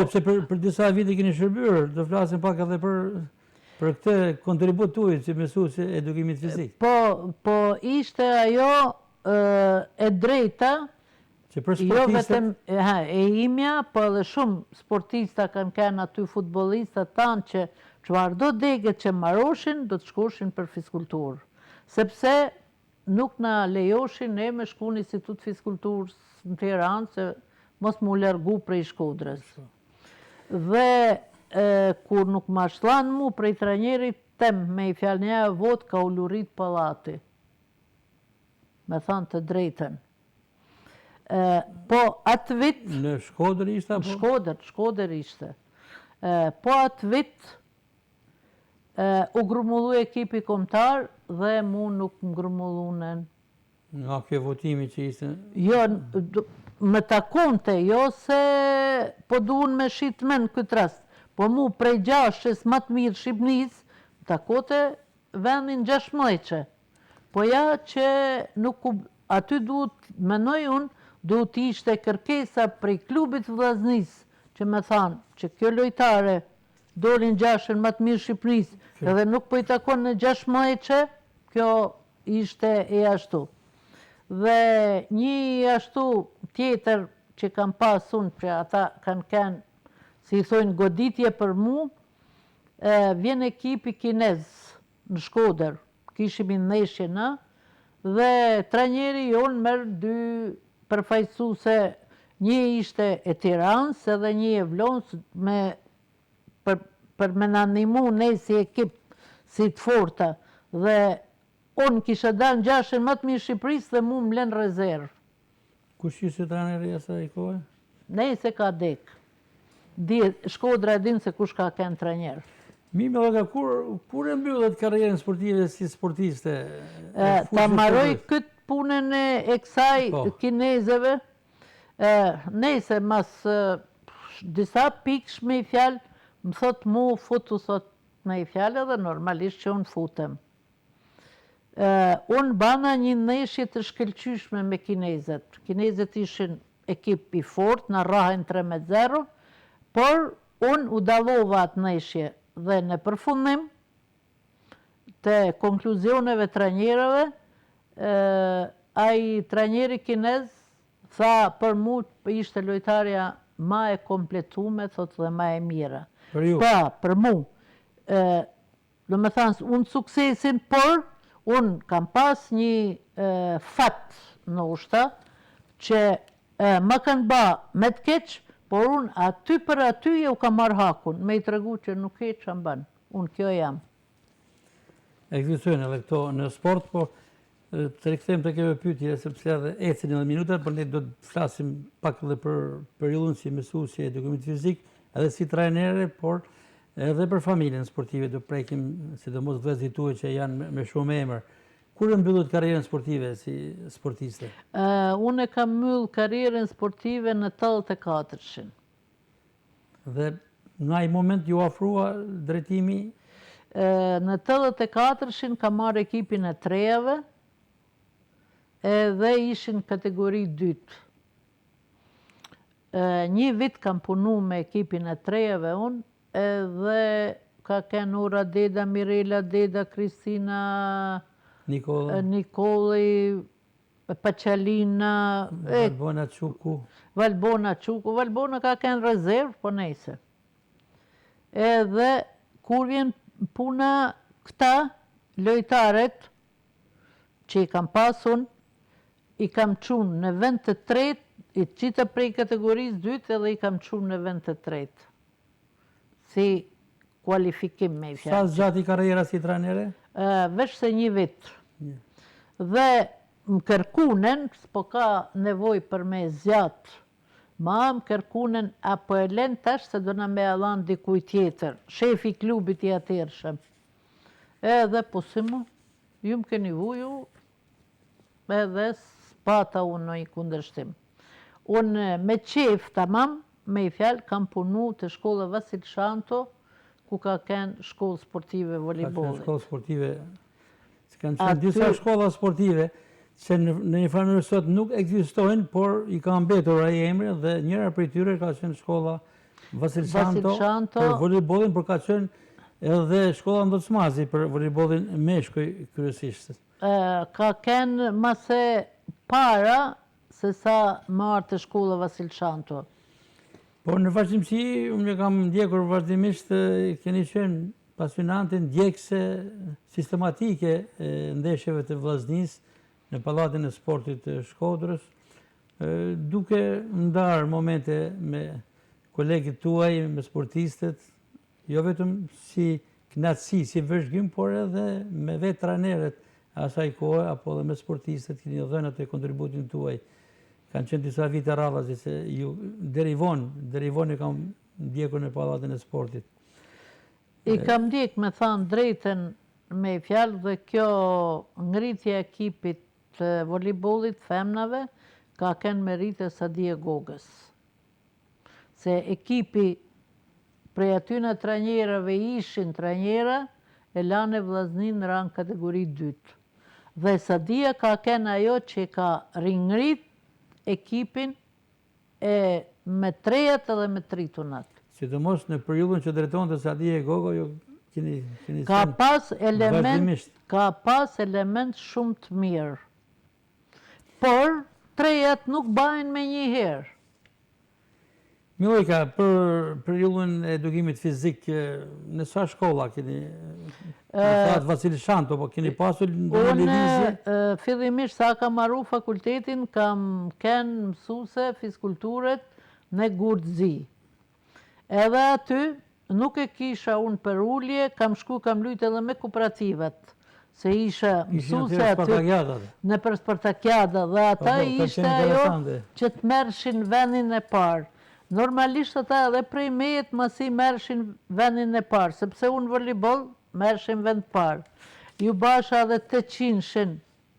Sepse për disa vite keni shërbyer, do flasim pak edhe për këtë kontribut tuaj si mësuesi e edukimit fizik. Po ishte ajo e drejta, jo vetëm e imja, po edhe shumë sportista kanë kenë aty futbolista tanë që çfarëdo deget që marroshin, do të shkoshin për fiskulturë. Sepse nuk na lejoshin ne me shku në Institut Fiskulturës në Tiranë, se mos mu largu prej Shkodrës. Dhe kur nuk ma shtlan mu prej trajnerit tem me i fjalë një vot ka ulurit pallati. Me thanë të drejten. Po atë vit... Në Shkodër ishte? Shkodër ishte. Po atë vit u grumullu ekipi kombëtar dhe mu nuk më grumullunen. Nga kjo votimi që ishte? Jo, me takonte, jo se po duhen me shit men këtë rast. Po mu prej 6 më të mirë Shqipnis, takote vendin 16. Po ja që nuk aty duhet, menoj unë, duhet ishte kërkesa prej klubit Vllaznis, që me thanë që kjo lojtare dolin 6 më të mirë Shqipnis, edhe nuk po i takon në 16, kjo ishte e ashtu. Dhe një ashtu tjetër që kam pas unë, që ata kanë kënë, si i thojnë, goditje për mu, vjen ekipi kinez në Shkodër, kishim i ndeshje na, dhe trajneri jonë merë 2 përfaqësuese, një ishte e Tiranës edhe një e Vlonës, për me na ndihmu ne si ekip, si të forta, dhe unë kisha dalë 6 më të mirë Shqipërisë dhe mu më lënë rezervë. Kush ishte trajneri asaj kohe? Ne se ka dek. Shkodra e dinë se kush ka kënë trajner. Mimi Lloga, kur e mbyllet karrierën sportive si sportiste? Ta maroj këtë punën e kësaj kinezeve, nese mas disa pikësh me i fjalë, më thot mu futu thot me i fjalë edhe normalisht që unë futem. Unë bana një ndeshje të shkëlqyshme me kinezet. Kinezet ishin ekip i fort, në rahen 3-0, por unë u dallova atë ndeshje dhe në përfundim të konkluzioneve trajnerëve, ai trajneri kinez tha për mu ishte lojtarja ma e kompletume, thot dhe ma e mira. Për ju? Pa, për mu. Do me thanë, unë suksesin, por unë kam pas një fat në ushta, që më kanë ba me të keq, por unë aty për aty u kam marrë hakun, me i tregu që nuk keq që më banë. Unë kjo jam. Ekzistojnë edhe këto në sport, po të rikthejmë të keve pyetje, sepse edhe ecin edhe minuta, për ne do të flasim pak edhe për periudhën si mësuesje edukimit fizik, edhe si trajnere, por edhe për familjen sportive do prekim, sidomos vëllezërit tuaj që janë me shumë emër. Kur e mbyllet karrierën sportive si sportiste? Unë e kam mbyll karrierën sportive në 84-shin. Dhe nga i moment ju ofrua drejtimi? Në 84-shin kam marrë ekipin e trejave, edhe ishin kategori 2. Një vit kam punu me ekipin e trejave unë, edhe ka kenë Ura Deda, Mirela Deda, Kristina Nikoli, Paqalina, Valbona Quku. Valbona ka kenë rezervë, po nejse. Edhe kur vjen puna këta, lojtaret, që i kam pasun, i kam qunë në vend të tretë, i qita prej kategorisë 2 edhe i kam qunë në vend të tretë. Si kualifikim me i fjalë. Sa zgjati karriera si trajnere? Veç se një vit. Dhe më kërkunen, s'po ka nevoj për me zjatë, ma më kërkunen apo e len tash se do në me alan dikuj tjetër, shefi klubit i atërshëm. Edhe po si mu, ju më keni vuju, edhe s'pata unë në i kundërshtim. Unë me qef tamam, me i fjalë, kam punu të shkolla Vasil Shanto, ku ka kenë shkollë sportive volejbolit. Shkollë sportive, kanë qenë disa shkolla sportive, që në një farë sot nuk ekzistojnë, por i ka mbetur ai emri dhe njëra prej tyre ka qenë shkolla Vasil Shanto për volejbolin, por ka qenë edhe shkolla Ndocmazi për volejbolin meshkuj kryesisht. Ka kenë mase para se sa marrë të shkolla Vasil Shanto. Por në vazhdimsi, unë kam ndjekur vazhdimisht, keni qenë pasionante, ndjekse sistematike ndeshjeve të Vllaznis në Pallatin e Sportit të Shkodrës, duke ndarë momente me kolegët tuaj, me sportistët, jo vetëm si knatësi, si vëzhgim, por edhe me vetë trajnerët asaj kohë, apo edhe me sportistët keni dhënë atë kontributin tuaj. Kanë qenë disa vite rradha se ju deri vonë kam ndjekur në pallatin e sportit. I kam ndjek me thanë drejten me fjalë dhe kjo ngritje e ekipit të voleybollit femnave ka kenë merite Sadia Gogës. Se ekipi prej atyne trajnerëve ishin trajnera e lanë vllaznin në rang kategori 2. Dhe Sadia ka kenë ajo që ka ringrit ekipin me trejat edhe me tritunat. Sidomos në periudhën që drejtonte Sadia Gogo, ju keni Ka vazhdimisht. pas element shumë të mirë. Por trejat nuk bajnë me një herë. Milojka, për periudhën e edukimit fizik, në sa shkolla keni, në Vasil Shanto, po keni pasur në lëvizje? Unë fillimisht sa kam marru fakultetin, kam kenë mësuse fiskulturet në Gurdzi. Edhe aty nuk e kisha unë për ullje, kam lujt edhe me kooperativat. Se isha mësuse aty në për Spartakiada dhe ata ishte ajo që të mershin vendin e parë. Normalisht ata edhe prej mejet masi mershin vendin e parë, sepse unë volleyball mershin vend parë. Ju basha edhe 800-shin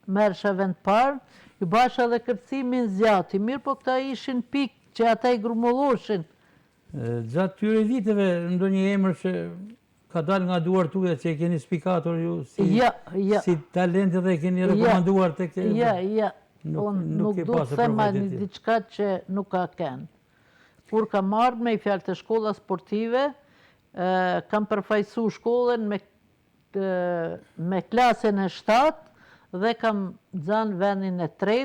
mersha vend parë, ju basha edhe kërcimin zjati. Mirë po këta ishin pikë që ata i grumulloshin. Gjatë tyre viteve, ndonjë emër që ka dalë nga duar tuja që e keni spikator ju si talenti dhe e keni rekomanduar të këtë? Ja. Nuk du të thema një diçka që nuk ka kenë. Kur kam marrë me i fjalë të shkolla sportive, kam përfaqësu shkollën me klasën e 7 dhe kam zanë vendin e 3,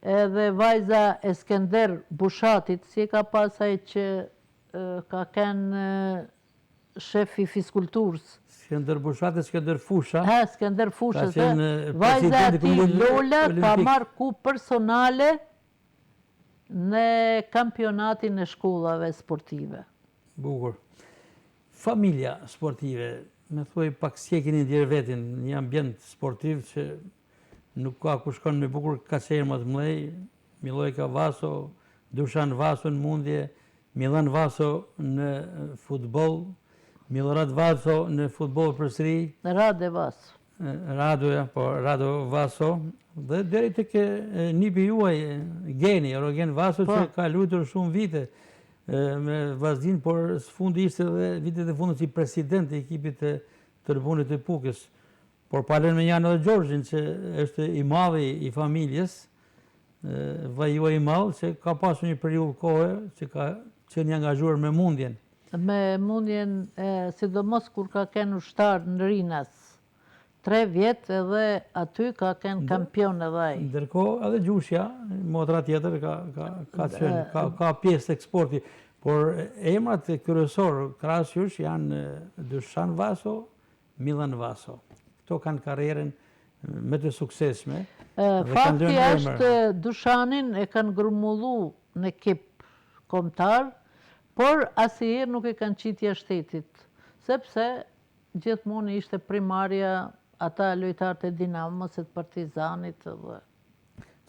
edhe vajza Eskender Bushatit, si ka pasaj që ka kenë shefi fiskulturës. Skender Bushati, Skender Fusha. Skender Fusha. Vajza ati Lola ka marrë ku personale në kampionatin e shkollave sportive. Bukur. Familja sportive, me thuaj pak si e keni ndjerë vetin, një ambient sportiv që nuk ka ku shkon me bukur ka qenë më të mlej, Milojka Vaso, Dushan Vaso në mundje, Milan Vaso në futbol, Milorad Vaso në futbol përsëri. Rade Vaso. Rado Vaso. Dhe deri të ke nipi juaj, Geni, Erogen Vaso, që ka luajtur shumë vite me vazhdin, por së fundi ishte dhe vitet e fundit si president e ekipit të Tërbunit të Pukës. Por palen me janë edhe Gjorgjin, që është i madhi i familjes, vaj juaj i madh, që ka pasur një periudhë kohë që ka qenë angazhuar me mundjen. Me mundjen, sidomos kur ka kenë ushtar në Rinas. 3 vjetë edhe aty ka kenë kampion edhe ai. Ndërkohë edhe Gjushja, motra tjetër, ka pjesë të eksporti. Por emrat kryesor krahas jush janë Dushan Vaso, Milan Vaso. Këto kanë karrierën me të suksesshme. Fakti është Dushanin e kanë grumullu në ekip kombëtar, por asnjëherë nuk e kanë qitja shtetit, sepse gjithmonë ishte primarja ata lojtarët e Dinamos e të Partizanit dhe...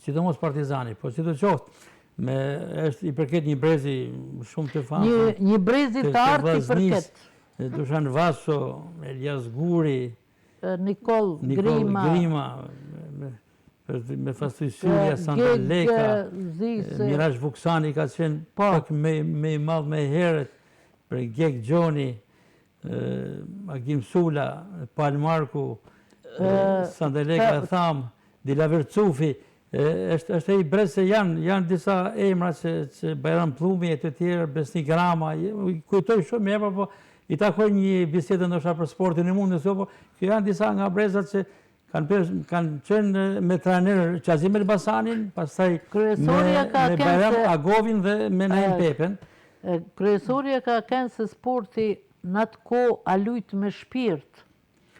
Sidomos Partizani, po si të qoftë, është i përket një brezi shumë të famë. Një brezi të artë i përket. Dushan Vaso, Elias Guri, Nikol Grima, me fastuj Syrja, Sandra Leka, Mirash Vuksani ka qenë pak me i madh me herët, për Gjek Gjoni, Agim Sula, Palmarku, Sandeleka Tham, Dilaver Cufi, është e i brez se janë disa emra që Bajram Plumi e të tjerë, Besnik Rama, kujtoj shumë emra, po i takoj një bisedë ndoshta për sportin e mundës, po kjo janë disa nga brezat që kanë qenë me trajner Qazim Elbasanin, pastaj me Bajram Agovin dhe me Naim Pepen. Kryesoria ka kenë se sporti në atë kohë a lujt me shpirt.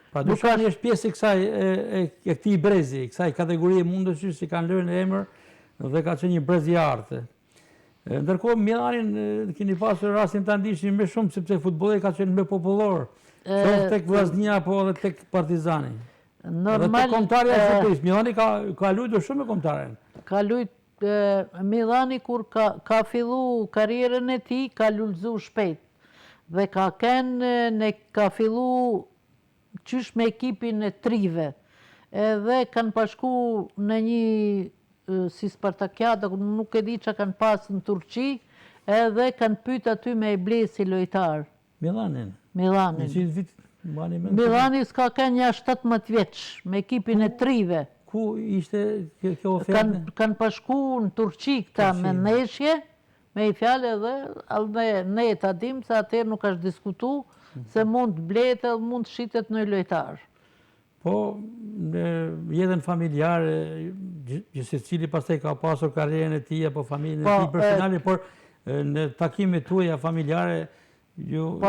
Pra Dushani është pjesë e këtij brezi, kësaj kategorie mundësh që kanë lënë emër dhe ka qenë një brez i artë. Ndërkohë Milanin keni pasur rastin ta ndihni më shumë sepse futbolli ka qenë më popullor. Qoftë tek Vllaznia apo edhe tek Partizani. Normal. Tek kombëtarja e Shqipërisë, Milani ka luajtur shumë me kombëtaren. Ka Milani kur ka fillu karrierën e tij, ka lullzu shpejt. Dhe ka fillu qysh me ekipin e trive. Edhe kanë pashku në një si Spartakiada, nuk e di që kanë pas në Turqi, edhe kanë pyet aty me e ble si lojtar. Milanin. Milani s'ka kënë një 17 vjeç, me ekipin e trive. Ku ishte kjo ofertë? Kanë pashku në Turqi këta me neshje, me i fjale dhe ne ta dim se atër nuk është diskutu, se mund të bletë dhe mund të shitet në lojtar. Po, në jetën familjare, gjithë cili pastaj ka pasur karrierën e tij apo familjen e tij personale, por në takimet tuaja familjare ju e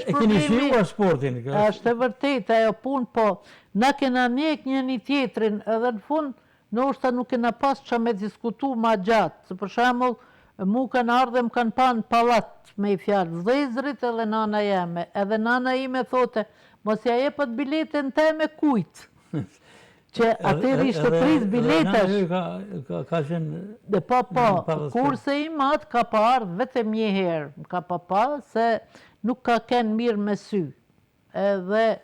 keni shijuar sportin. Është e vërtetë ajo punë, po na kena njek njëri tjetrin edhe në fund ndoshta nuk kena pas çka me diskutu ma gjatë. Se për shembull, mu kanë ardhe më kanë pa në pallat me i fjalë vëllezrit edhe nana jeme. Edhe nana ime thote, mos ja jepët biletën te me kujt. Që atër ishte pris biletesh. Ka qenë... Po, kurse i matë ka pa ardhë vetëm një herë. Ka pa se nuk ka kenë mirë me sy. Edhe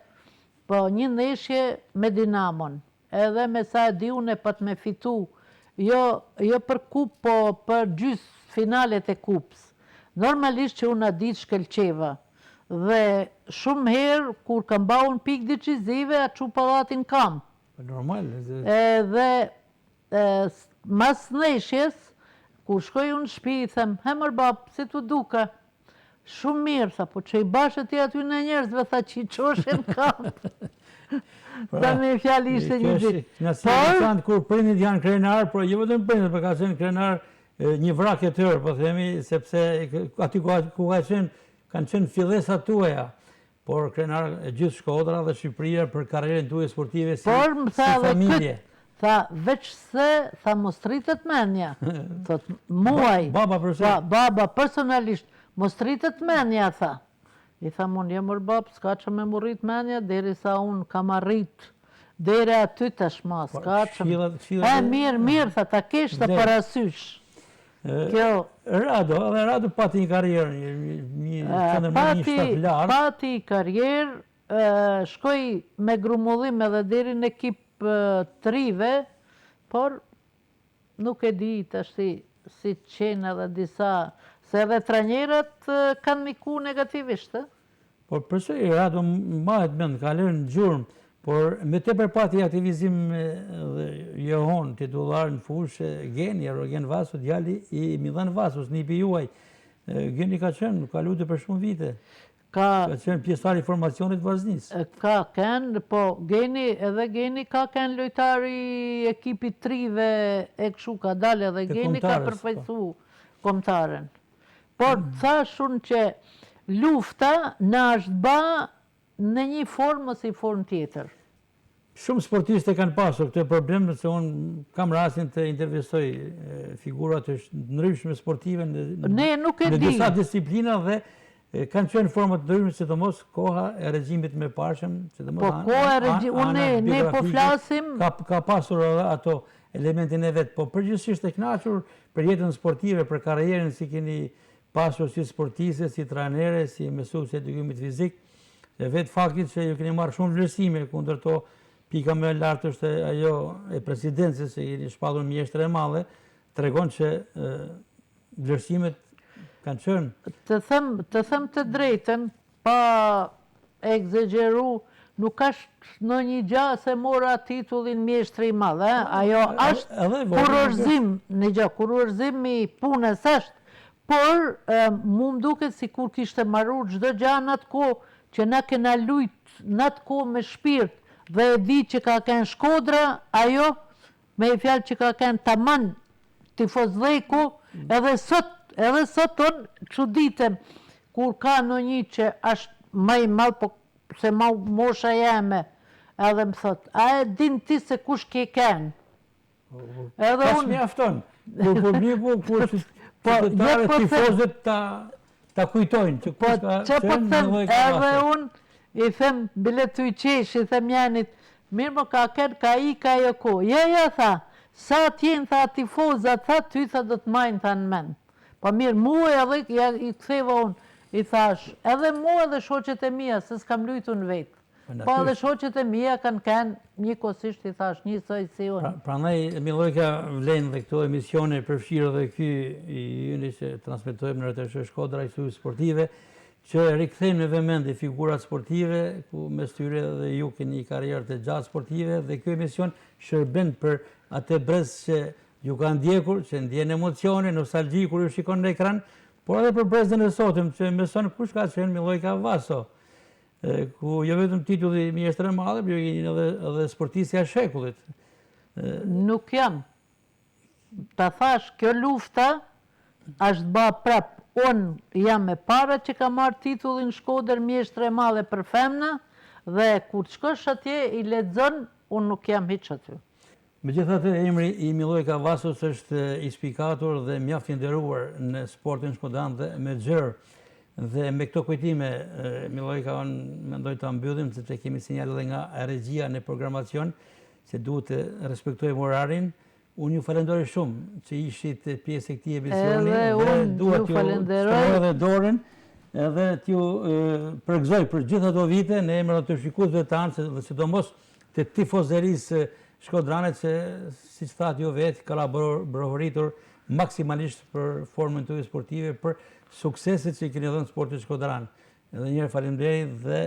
po një neshje me Dinamon. Edhe me sa e di une pat me fitu. Jo për kup, po për gjysë finalet e kupës. Normalisht që unë a ditë shkelqeva. Dhe shumë herë, kur kam ba unë pikë decizive, a që pallatin kam. Normal. Dhe mas neshjes, kur shkoj unë shpi, them, hemër babë, si të duka? Shumë mirë, tha, po që i bashkë ti aty në njerëzve, tha që i qoshen kam. Sa me fjali ishte një ditë. Nësi interesant, kur prindit janë krenar, por jo vetëm prindit, për ka qenë krenar një vrak e tërë, po themi, sepse aty ku kanë qenë fillesat tuaja, por krenar e gjithë Shkodra dhe Shqipëria për karrierën tuaj sportive si familje. Tha, veç se, tha, mos rritet menja. Thot, muaj. Baba personalisht, mos rritet menja, tha. I tha, unë jem mërë babë, s'ka që me më rrit menja, deri sa unë kam arrit, deri aty të shma, s'ka që... Mirë, tha, ta kesh të parasysh. Rado pati një karrierë, pati karrierë, shkoj me grumullim edhe deri në ekip trive, por nuk e di të si qenë edhe disa, se edhe trajnerët kanë miku negativisht. Por përse i Rado mahet mend, ka lënë në gjurmë, por me tepër pati aktivizim dhe Johon, titullar në fushë, Geni, Erogen Vasu, djali i Milan Vasus, një juaj. Geni ka luajtur për shumë vite. Ka qenë pjesëtar i formacionit Vazhnis. Ka qenë, po Geni ka qenë lojtari ekipit trive e këshu ka dalë edhe Geni ka përfaqësu kombëtaren. Por thashun që lufta në është ba në një formë ose i formë tjetër. Shumë sportiste kanë pasur këtë problem, se unë kam rastin të intervistoj figurat të ndryshme sportive në disa disiplina dhe kanë qenë format ndryshme, sidomos koha e regjimit me Pashëm. Po koha e regjimit, ne po flasim... Ka pasur ato elementin e vetë, po përgjithsisht e knaqur për jetën sportive, për karrierën si keni pasur si sportiste, si trajnere, si mësuese edukimit fizik, dhe vetë faktit që ju keni marrë shumë vlerësime, kundër to pika më e lartë është ajo e presidencës, se jeni shpallur mjeshtër e madhe, tregon që vlerësimet kanë qenë. Të them të drejtën, pa egzagjeru, nuk është në një gja se mora titullin mjeshtër i madhe. Ajo është kurorëzim i punës është, por mu më duket si kur kishte marru çdo gja në atë kohë, që na kena lujt në atë kohë me shpirt, dhe e di që ka kënë Shkodra, ajo me i fjalë që ka kënë taman tifozleku, edhe sot unë çuditem kur ka në një që është më i madh, po se ma mosha jeme, edhe më thot, a e din ti se kush ke kënë? Pas mjafton, qytetarët, tifozët ta kujtojnë që Po, kush ka që po qenë them, Milojka edhe Vaso. unë i them biletu i qesh, i them janit, mirë më ka kërë ka i ka jo ko. Ja, tha, sa t'jenë, tha, tifozat, tha, ty, tha, do të majnë, tha, në mend. Po mirë, mu edhe i ktheva unë, i thash, edhe mu edhe shoqet e mia, se s'kam lujtu në vetë. Po edhe shoqet e mia kanë kënë njëkohësisht, i thash, njësoj si unë. Prandaj Milojka vlen dhe këto emisione përfshirë dhe ky i yni që transmetojmë në RTS Shkodra, Historie Sportive, që rikthejmë në vëmendje figurat sportive, ku mes tyre dhe ju keni karrierë të gjatë sportive, dhe ky emision shërben për atë brez që ju ka ndjekur, që ndjen emocione, nostalgji kur ju shikon në ekran, por edhe për brezën e sotëm, që mëson kush ka qenë Milojka Vaso, ku jo vetëm titulli mjeshtër e madhe, por jeni edhe sportistja e shekullit. Nuk jam. Ta thash, kjo lufta është ba prap. Unë jam e para që ka marrë titullin Shkodër mjeshtër e madhe për femna, dhe kur shkosh atje i lexon, unë nuk jam hiç aty. Megjithatë, emri i Milojka Vasos është inspikator dhe mjaft i nderuar në sportin shkodan dhe me xher. Dhe me këto kujtime, Milojka, unë mendoj ta mbyllim, sepse kemi sinjal edhe nga regjia në programacion që duhet të respektojmë orarin. Unë ju falenderoj shumë që ishit pjesë e këtij emisioni dhe dua t'ju shtroj edhe dorën edhe t'ju përgëzoj për gjithë ato vite në emër të shikuesve tanë dhe sidomos të tifozërisë shkodrane që, siç thatë ju vetë, ka labororitur maksimalisht për formën tuaj sportive, për sukseset që i keni dhënë sportit shkodran. Edhe njëherë faleminderit dhe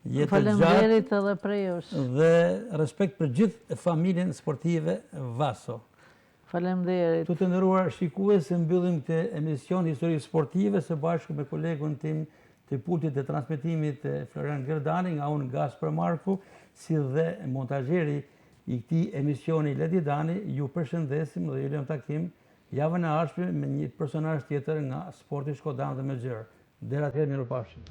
jetë gjatë. Faleminderit edhe prej jush. Dhe respekt për gjithë familjen sportive Vaso. Faleminderit. Tu të nderuar shikues, mbyllim këtë emision Histori Sportive së bashku me kolegun tim të pultit të transmetimit Florian Gerdani, nga unë Gaspar Marku, si dhe montazheri i këtij emisioni Ledi Dani. Ju përshëndesim dhe ju lëm takim javën e ardhshme me një personazh tjetër nga sporti shkodan dhe me xher. Deri atëherë, mirupafshim.